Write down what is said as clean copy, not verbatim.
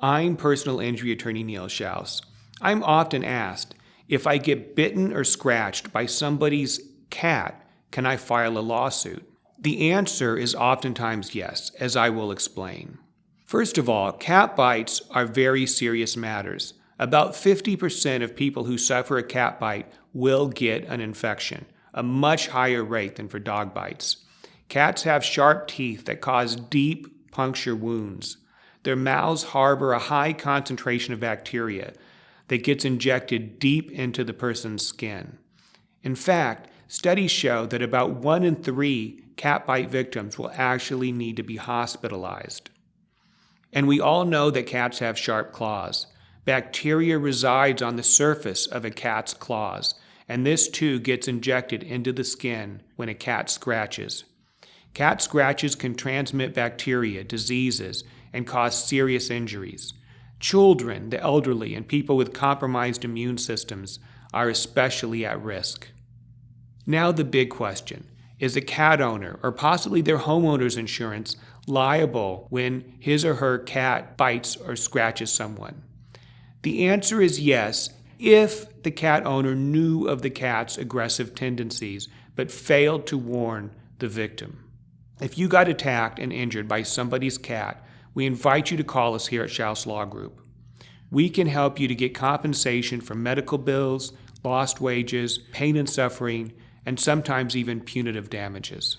I'm personal injury attorney Neil Shouse. I'm often asked, if I get bitten or scratched by somebody's cat, can I file a lawsuit? The answer is oftentimes yes, as I will explain. First of all, cat bites are very serious matters. About 50% of people who suffer a cat bite will get an infection, a much higher rate than for dog bites. Cats have sharp teeth that cause deep puncture wounds. Their mouths harbor a high concentration of bacteria that gets injected deep into the person's skin. In fact, studies show that about 1 in 3 cat bite victims will actually need to be hospitalized. And we all know that cats have sharp claws. Bacteria resides on the surface of a cat's claws, and this too gets injected into the skin when a cat scratches. Cat scratches can transmit bacteria, diseases, and cause serious injuries. Children, the elderly, and people with compromised immune systems are especially at risk. Now the big question, is a cat owner, or possibly their homeowner's insurance, liable when his or her cat bites or scratches someone? The answer is yes, if the cat owner knew of the cat's aggressive tendencies but failed to warn the victim. If you got attacked and injured by somebody's cat, we invite you to call us here at Shouse Law Group. We can help you to get compensation for medical bills, lost wages, pain and suffering, and sometimes even punitive damages.